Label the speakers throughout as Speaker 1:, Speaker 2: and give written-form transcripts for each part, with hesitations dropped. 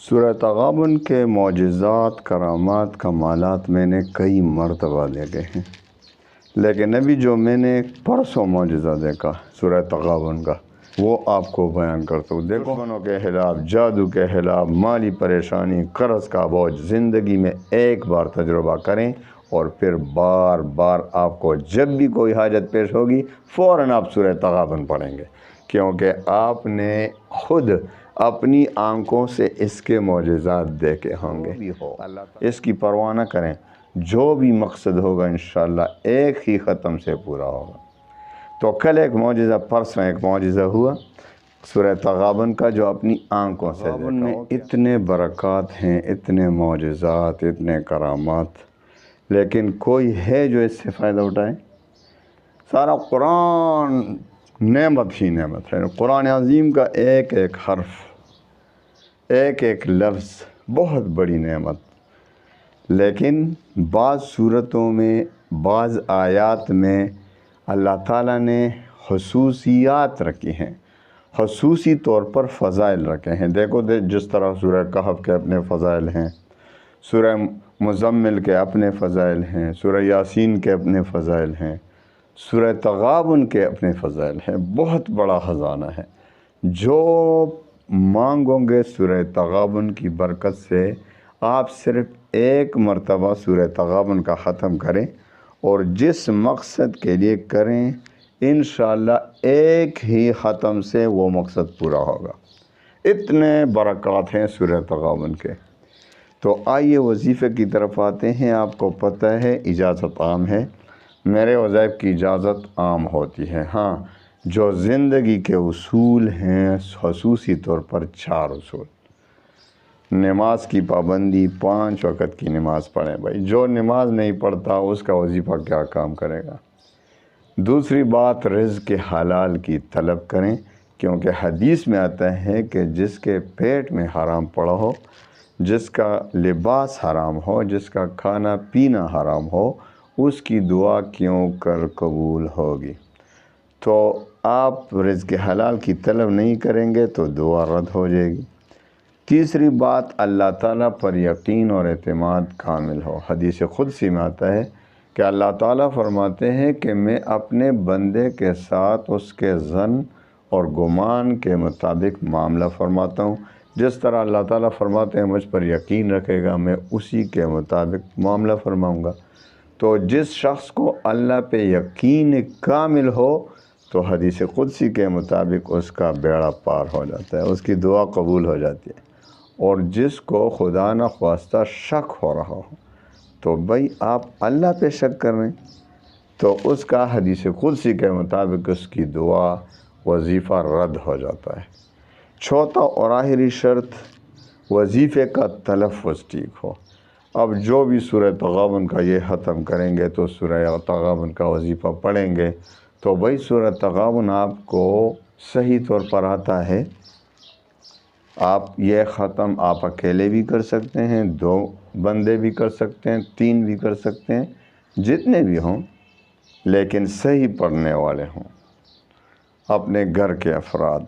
Speaker 1: سورہ تغابن کے معجزات، کرامات، کمالات میں نے کئی مرتبہ دیکھے ہیں، لیکن ابھی جو میں نے پرسوں معجزہ دیکھا سورہ تغابن کا، وہ آپ کو بیان کرتا ہوں۔ دیکھو، دشمنوں کے خلاف، جادو کے خلاف، مالی پریشانی، قرض کا بوجھ، زندگی میں ایک بار تجربہ کریں اور پھر بار بار آپ کو جب بھی کوئی حاجت پیش ہوگی فوراً آپ سورہ تغابن پڑھیں گے، کیونکہ آپ نے خود اپنی آنکھوں سے اس کے معجزات دیکھے ہوں گے۔ اس کی پرواہ نہ کریں، جو بھی مقصد ہوگا انشاءاللہ ایک ہی ختم سے پورا ہوگا۔ تو کل ایک معجزہ، پرسوں ایک معجزہ ہوا سورہ تغابن کا، جو اپنی آنکھوں سے دیکھا۔ تغابن میں اتنے برکات ہیں، اتنے معجزات، اتنے کرامات، لیکن کوئی ہے جو اس سے فائدہ اٹھائے؟ سارا قرآن نعمت ہی نعمت ہے۔ قرآن عظیم کا ایک ایک حرف، ایک ایک لفظ بہت بڑی نعمت، لیکن بعض صورتوں میں، بعض آیات میں اللہ تعالیٰ نے خصوصیات رکھی ہیں، خصوصی طور پر فضائل رکھے ہیں۔ دیکھو جس طرح سورہ کہف کے اپنے فضائل ہیں، سورہ مزمل کے اپنے فضائل ہیں، سورہ یاسین کے اپنے فضائل ہیں، سورہ تغابن کے اپنے فضائل ہیں۔ بہت بڑا خزانہ ہے۔ جو مانگو گے سورہ تغابن کی برکت سے، آپ صرف ایک مرتبہ سورہ تغابن کا ختم کریں اور جس مقصد کے لیے کریں انشاءاللہ ایک ہی ختم سے وہ مقصد پورا ہوگا۔ اتنے برکات ہیں سورہ تغابن کے۔ تو آئیے وظیفے کی طرف آتے ہیں۔ آپ کو پتہ ہے اجازت عام ہے، میرے وظائف کی اجازت عام ہوتی ہے۔ ہاں، جو زندگی کے اصول ہیں خصوصی طور پر 4 اصول۔ نماز کی پابندی، 5 وقت کی نماز پڑھیں بھائی، جو نماز نہیں پڑھتا اس کا وظیفہ کیا کام کرے گا۔ دوسری بات، رزق حلال کی طلب کریں، کیونکہ حدیث میں آتا ہے کہ جس کے پیٹ میں حرام پڑا ہو، جس کا لباس حرام ہو، جس کا کھانا پینا حرام ہو، اس کی دعا کیوں کر قبول ہوگی۔ تو آپ رزق حلال کی طلب نہیں کریں گے تو دعا رد ہو جائے گی۔ تیسری بات، اللہ تعالیٰ پر یقین اور اعتماد کامل ہو۔ حدیث قدسی میں آتا ہے کہ اللہ تعالیٰ فرماتے ہیں کہ میں اپنے بندے کے ساتھ اس کے ظن اور گمان کے مطابق معاملہ فرماتا ہوں۔ جس طرح اللہ تعالیٰ فرماتے ہیں مجھ پر یقین رکھے گا، میں اسی کے مطابق معاملہ فرماؤں گا۔ تو جس شخص کو اللہ پہ یقین کامل ہو تو حدیث قدسی کے مطابق اس کا بیڑا پار ہو جاتا ہے، اس کی دعا قبول ہو جاتی ہے۔ اور جس کو خدا نہ خواستہ شک ہو رہا ہو تو بھائی آپ اللہ پہ شک کر رہے ہیں تو اس کا حدیث قدسی کے مطابق اس کی دعا، وظیفہ رد ہو جاتا ہے۔ چوتھا اور آخری شرط، وظیفے کا تلفظ ٹھیک ہو۔ اب جو بھی سورہ تغابن کا یہ ختم کریں گے تو سورہ تغابن کا وظیفہ پڑھیں گے تو بھائی سورہ تغابن آپ کو صحیح طور پر آتا ہے، آپ یہ ختم آپ اکیلے بھی کر سکتے ہیں، 2 بندے بھی کر سکتے ہیں، 3 بھی کر سکتے ہیں، جتنے بھی ہوں، لیکن صحیح پڑھنے والے ہوں، اپنے گھر کے افراد۔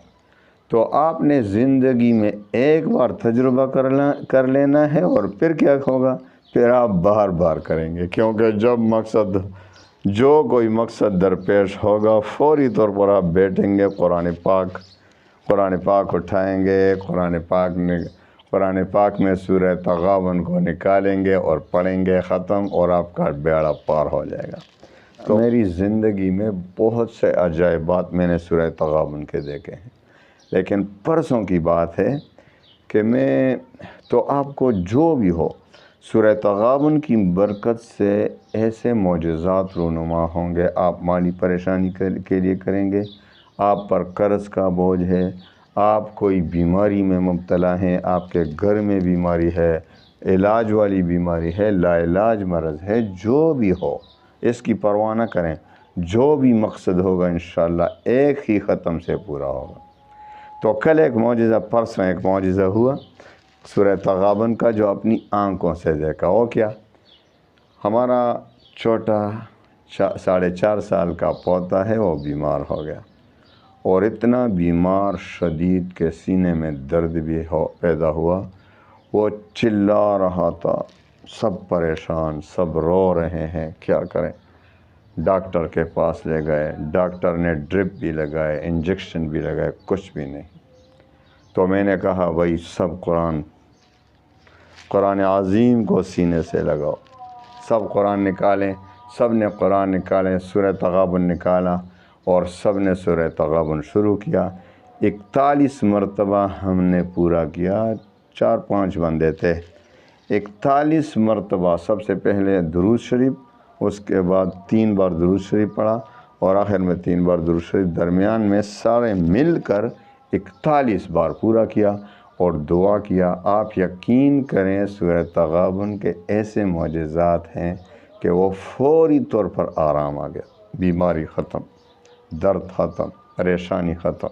Speaker 1: تو آپ نے زندگی میں ایک بار تجربہ کر لینا ہے اور پھر کیا ہوگا، پھر آپ بار بار کریں گے، کیونکہ جب جو کوئی مقصد درپیش ہوگا فوری طور پر آپ بیٹھیں گے، قرآن پاک اٹھائیں گے، قرآن پاک میں سورہ تغابن کو نکالیں گے اور پڑھیں گے ختم، اور آپ کا بیڑا پار ہو جائے گا۔ تو میری زندگی میں بہت سے عجائبات میں نے سورہ تغابن کے دیکھے ہیں، لیکن پرسوں کی بات ہے کہ تو آپ کو جو بھی ہو سورہ تغابن کی برکت سے ایسے معجزات رونما ہوں گے۔ آپ مالی پریشانی کے لیے کریں گے، آپ پر قرض کا بوجھ ہے، آپ کوئی بیماری میں مبتلا ہیں، آپ کے گھر میں بیماری ہے، علاج والی بیماری ہے، لا علاج مرض ہے، جو بھی ہو اس کی پرواہ نہ کریں، جو بھی مقصد ہوگا انشاءاللہ ایک ہی ختم سے پورا ہوگا۔ تو کل ایک معجزہ، پرسوں ایک معجزہ ہوا سورہ تغابن کا، جو اپنی آنکھوں سے دیکھا۔ وہ کیا، ہمارا چھوٹا 4.5 سال کا پوتا ہے، وہ بیمار ہو گیا، اور اتنا بیمار شدید کہ سینے میں درد بھی پیدا ہوا، وہ چلا رہا تھا، سب پریشان، سب رو رہے ہیں، کیا کریں؟ ڈاکٹر کے پاس لے گئے، ڈاکٹر نے ڈرپ بھی لگائے، انجیکشن بھی لگائے، کچھ بھی نہیں۔ تو میں نے کہا بھائی سب قرآن عظیم کو سینے سے لگاؤ، سب قرآن نکالیں۔ سب نے قرآن نکالیں، سورہ تغابن نکالا اور سب نے سورہ تغابن شروع کیا۔ 41 مرتبہ ہم نے پورا کیا، 4-5 بندے تھے۔ 41 مرتبہ، سب سے پہلے درود شریف، اس کے بعد 3 بار درود شریف پڑھا اور آخر میں 3 بار درود شریف، درمیان میں سارے مل کر 41 بار پورا کیا اور دعا کیا۔ آپ یقین کریں سورہ تغابن کے ایسے معجزات ہیں کہ وہ فوری طور پر آرام آ گیا، بیماری ختم، درد ختم، پریشانی ختم۔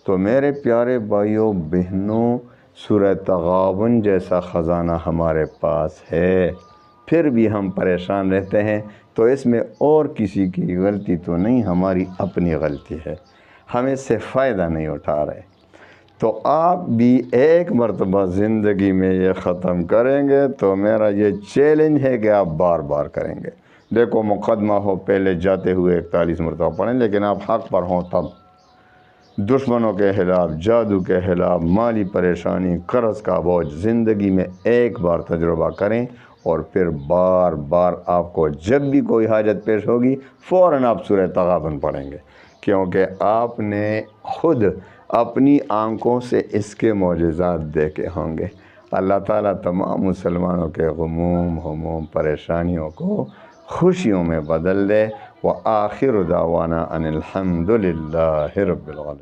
Speaker 1: تو میرے پیارے بھائیوں بہنوں، سورہ تغابن جیسا خزانہ ہمارے پاس ہے، پھر بھی ہم پریشان رہتے ہیں، تو اس میں اور کسی کی غلطی تو نہیں، ہماری اپنی غلطی ہے، ہم اس سے فائدہ نہیں اٹھا رہے۔ تو آپ بھی ایک مرتبہ زندگی میں یہ ختم کریں گے تو میرا یہ چیلنج ہے کہ آپ بار بار کریں گے۔ دیکھو مقدمہ ہو، پہلے جاتے ہوئے 41 مرتبہ پڑھیں، لیکن آپ حق پر ہوں تب۔ دشمنوں کے خلاف، جادو کے خلاف، مالی پریشانی، قرض کا بوجھ، زندگی میں ایک بار تجربہ کریں اور پھر بار بار آپ کو جب بھی کوئی حاجت پیش ہوگی فوراً آپ سورہ تغابن پڑھیں گے، کیونکہ آپ نے خود اپنی آنکھوں سے اس کے معجزات دیکھے ہوں گے۔ اللہ تعالیٰ تمام مسلمانوں کے غموم، ہموم، پریشانیوں کو خوشیوں میں بدل دے۔ وآخر دعوانا ان الحمد للہ رب العالمین۔